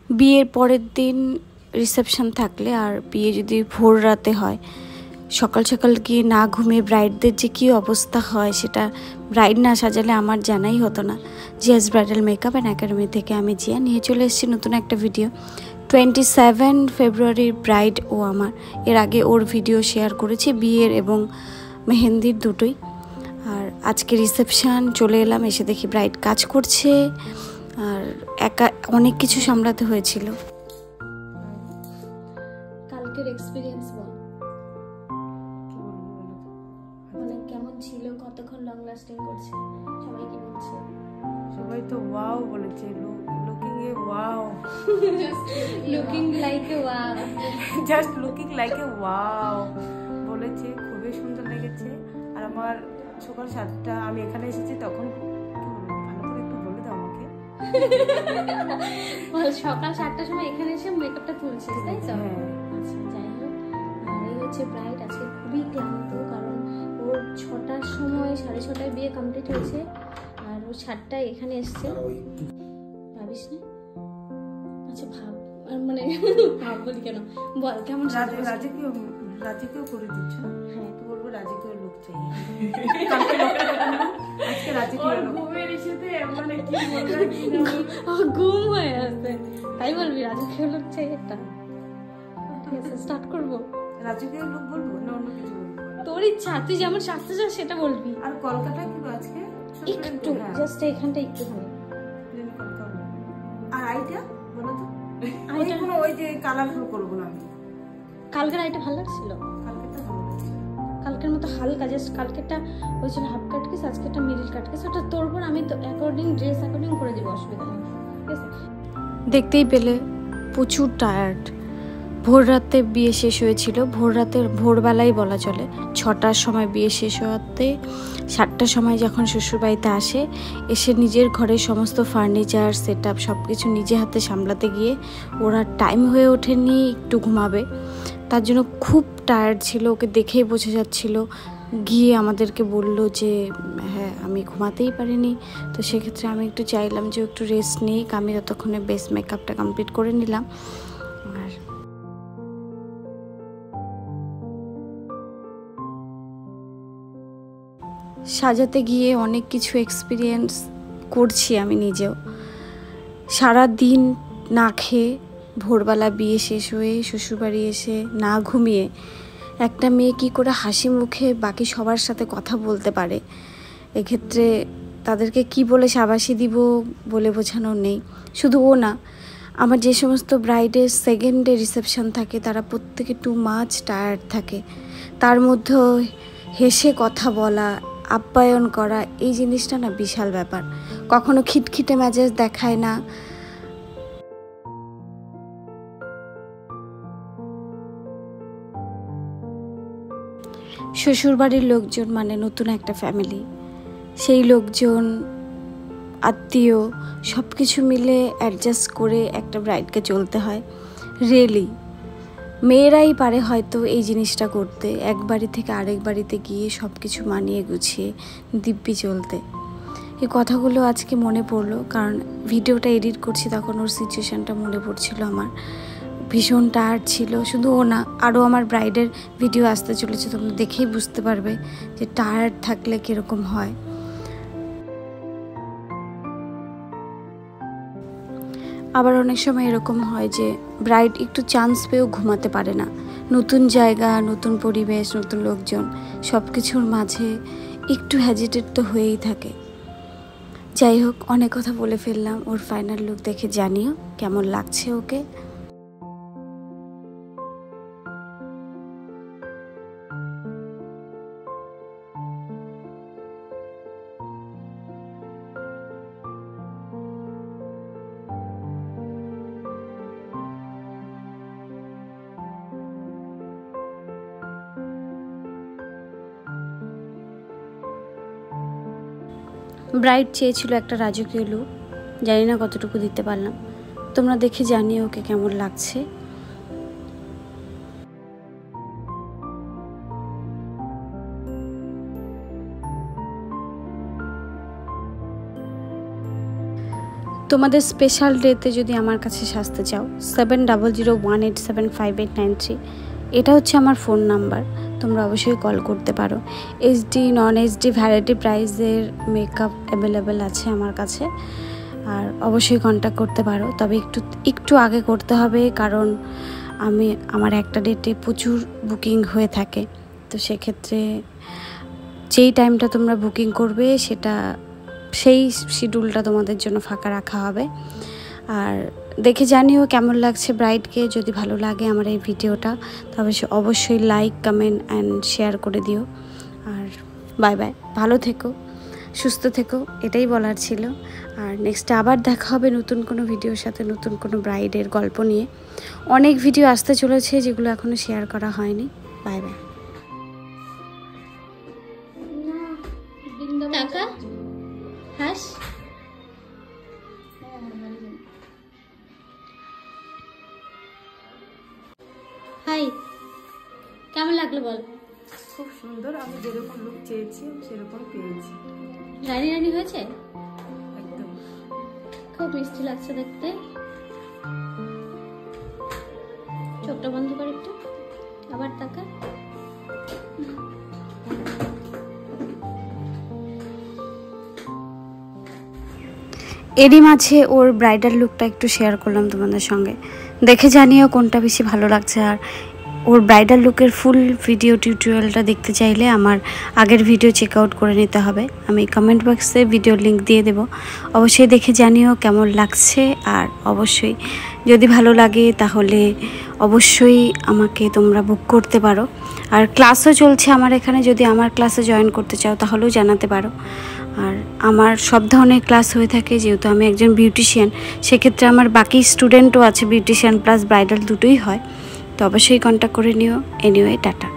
বিয়ের পরের দিন রিসেপশন থাকলে আর বিয়ে যদি ভোর রাতে হয়, সকাল সকাল গিয়ে না ঘুমিয়ে ব্রাইডদের যে কী অবস্থা হয় সেটা ব্রাইড না সাজালে আমার জানাই হতো না। Zia's bridal makeup and academy থেকে আমি জিয়া নিয়ে চলে এসেছি নতুন একটা ভিডিও। 27 ফেব্রুয়ারির ব্রাইড ও আমার, এর আগে ওর ভিডিও শেয়ার করেছি বিয়ের এবং মেহেন্দির দুটোই। আর আজকে রিসেপশন চলে এলাম, এসে দেখি ব্রাইড কাজ করছে আর একা অনেক কিছু সামলাতে হয়েছিল। কালকের এক্সপিরিয়েন্স বল, মানে কেমন ছিল, কতক্ষণ লং লাস্টিং করছে, সবাই কি বলছে? সবাই তো ওয়াও বলেছে, looking A wow, looking like a wow, just looking like a wow বলেছে, খুবই সুন্দর লেগেছে। আর আমার সকাল 7টা আমি এখানে এসেছি তখন, ভালো করে একটু বলে দাও আমাকে। সকাল 7টার সময় এখানে এসে মেকআপটা তুলছিস তাই তো? আচ্ছা, যাই হোক, আর এই হচ্ছে ব্রাইড। আজকে খুবই ক্লান্ত, কারণ ওর 6টার সময় 6:30টায় বিয়ে কমপ্লিট হয়েছে আর ও 7টায় এখানে এসছে। ভাবিস না? আচ্ছা ভাব, মানে ভাব বলি কেন, বল কেমন? রাজিকেও করে দিচ্ছ? হ্যাঁ, তো বলবো রাজিকেও লুক চাই। আজকে ঘুমের ইস্যুতে মানে কি বলবো, ঘুম হয়ে আসছে তাই বলবি রাজিকেও লুক চাই একটা। ঠিক আছে, স্টার্ট করবো। রাজিকেও লুক বলবো না অন্য কিছু বলবো? তোর ইচ্ছা, তুই যেমন সাজতে চাস সেটা বলবি। আর কলকাতা কি আজকে একটু জাস্ট এখানটা একটুখানি। আর আইটা বলো তো, আইটা কোনো ওই যে কালারফুল করব না আমি। কালকের আইটা ভালো লাগছিল, কালকেরটা ভালো লাগছে, কালকের মতো হালকা, জাস্ট কালকেরটা হয়েছিল হাফ কাট কেস, আজকেরটা মিডল কাট কেস। ওটা তোর উপর, আমি তো অ্যাকর্ডিং ড্রেস অ্যাকর্ডিং করে দেবো, অসুবিধা নেই। ঠিক আছে, দেখতেই পেলে প্রচুর টায়ার্ড। ভোর রাতে বিয়ে শেষ হয়েছিল, ভোরবেলায় বলা চলে। 6টার সময় বিয়ে শেষ হওয়াতে 7টার সময় যখন শ্বশুরবাড়িতে আসে, এসে নিজের ঘরে সমস্ত ফার্নিচার সেট আপ সব কিছু নিজে হাতে সামলাতে গিয়ে ওরা টাইম হয়ে ওঠেনি একটু ঘুমাবে, তার জন্য খুব টায়ার্ড ছিল। ওকে দেখেই বোঝা যাচ্ছিল। গিয়ে আমাদেরকে বলল যে হ্যাঁ আমি ঘুমাতেই পারিনি। তো সেক্ষেত্রে আমি একটু চাইলাম যে একটু রেস্ট নিই, আমি ততক্ষণে বেস মেকআপটা কমপ্লিট করে নিলাম। আর সাজাতে গিয়ে অনেক কিছু এক্সপিরিয়েন্স করছি আমি নিজেও। সারা দিন না খেয়ে ভোরবেলা বিয়ে শেষ হয়ে শ্বশুরবাড়ি এসে না ঘুমিয়ে একটা মেয়ে কী করে হাসি মুখে বাকি সবার সাথে কথা বলতে পারে, এক্ষেত্রে তাদেরকে কি বলে শাবাশি দিব বলে বোঝানো নেই। শুধু ও না, আমার যে সমস্ত ব্রাইডের সেকেন্ড ডে রিসেপশন থাকে তারা প্রত্যেকে টু মাচ টায়ার্ড থাকে। তার মধ্যেও হেসে কথা বলা, আপ্যায়ন করা, এই জিনিসটা না বিশাল ব্যাপার। কখনো খিটখিটে মেজাজ দেখায় না। শ্বশুরবাড়ির লোকজন মানে নতুন একটা ফ্যামিলি, সেই লোকজন আত্মীয় সব কিছু মিলে অ্যাডজাস্ট করে একটা ব্রাইডকে চলতে হয়। রিয়েলি মেয়েরাই পারে হয়তো এই জিনিসটা করতে, এক বাড়ি থেকে আরেক বাড়িতে গিয়ে সব কিছু মানিয়ে গুছিয়ে দিব্যি চলতে। এই কথাগুলো আজকে মনে পড়লো, কারণ ভিডিওটা এডিট করছি তখন ওর সিচুয়েশানটা মনে পড়ছিল আমার। ভীষণ টায়ার্ড ছিল। শুধু ও না, আরও আমার ব্রাইডের ভিডিও আসতে চলেছে, তোমরা দেখেই বুঝতে পারবে যে টায়ার্ড থাকলে কীরকম হয়। আবার অনেক সময় এরকম হয় যে ব্রাইড একটু চান্স পেয়েও ঘুমাতে পারে না। নতুন জায়গা, নতুন পরিবেশ, নতুন লোকজন, সব কিছুর মাঝে একটু হ্যাজিটেট তো হয়েই থাকে। যাই হোক, অনেক কথা বলে ফেললাম। ওর ফাইনাল লুক দেখে জানিও কেমন লাগছে ওকে। ব্রাইড চেয়েছিল একটা রাজকীয় লুক, জানি না কতটুকু দিতে পারলাম। তোমরা দেখে জানিও ওকে কেমন লাগছে। তো তোমাদের স্পেশাল ডেতে যদি আমার কাছে সাজতে চাও 7001875893 এটা হচ্ছে আমার ফোন নাম্বার, তোমরা অবশ্যই কল করতে পারো। এইচডি নন এইচডি ভ্যারাইটি প্রাইসের মেকআপ অ্যাভেলেবেল আছে আমার কাছে, আর অবশ্যই কন্ট্যাক্ট করতে পারো। তবে একটু আগে করতে হবে, কারণ আমার একটা ডেটে প্রচুর বুকিং হয়ে থাকে। তো সেক্ষেত্রে যেই টাইমটা তোমরা বুকিং করবে সেই শিডিউলটা তোমাদের জন্য ফাঁকা রাখা হবে। আর দেখে জানিও কেমন লাগছে ব্রাইডকে। যদি ভালো লাগে আমার এই ভিডিওটা তবে অবশ্যই লাইক, কমেন্ট অ্যান্ড শেয়ার করে দিও। আর বাই বাই, ভালো থেকো, সুস্থ থেকো, এটাই বলার ছিল। আর নেক্সটে আবার দেখা হবে নতুন কোনো ভিডিওর সাথে, নতুন কোনো ব্রাইডের গল্প নিয়ে। অনেক ভিডিও আসতে চলেছে যেগুলো এখনও শেয়ার করা হয়নি। Bye bye. টাকা হাস হাই, কেমন লাগলো বল? খুব সুন্দর, আমি যেরকম লুক চেয়েছি সেরকম পেয়েছি। রানি রানি হয়েছে একদম, খুব মিষ্টি লাগছে দেখতে। চোখটা বন্ধ করে একটু, আবার তাকা। এরই মাঝে ওর ব্রাইডাল লুকটা একটু শেয়ার করলাম তোমাদের সঙ্গে, দেখে জানিও কোনটা বেশি ভালো লাগছে। আর ওর ব্রাইডাল লুকের ফুল ভিডিও টিউটোরিয়ালটা দেখতে চাইলে আমার আগের ভিডিও চেক আউট করে নিতে হবে। আমি কমেন্ট বক্সে ভিডিও লিংক দিয়ে দেব, অবশ্যই দেখে জানিও কেমন লাগছে। আর অবশ্যই যদি ভালো লাগে তাহলে অবশ্যই আমাকে তোমরা বুক করতে পারো। আর ক্লাসও চলছে আমার এখানে, যদি আমার ক্লাসে জয়েন করতে চাও তাহলেও জানাতে পারো। আর আমার সব ধরনের ক্লাস হয়ে থাকে, যেহেতু আমি একজন বিউটিশিয়ান, সেক্ষেত্রে আমার বাকি স্টুডেন্টও আছে, বিউটিশিয়ান প্লাস ব্রাইডাল দুটোই হয়। তো অবশ্যই কন্ট্যাক্ট করে নিও। Anyway, tata.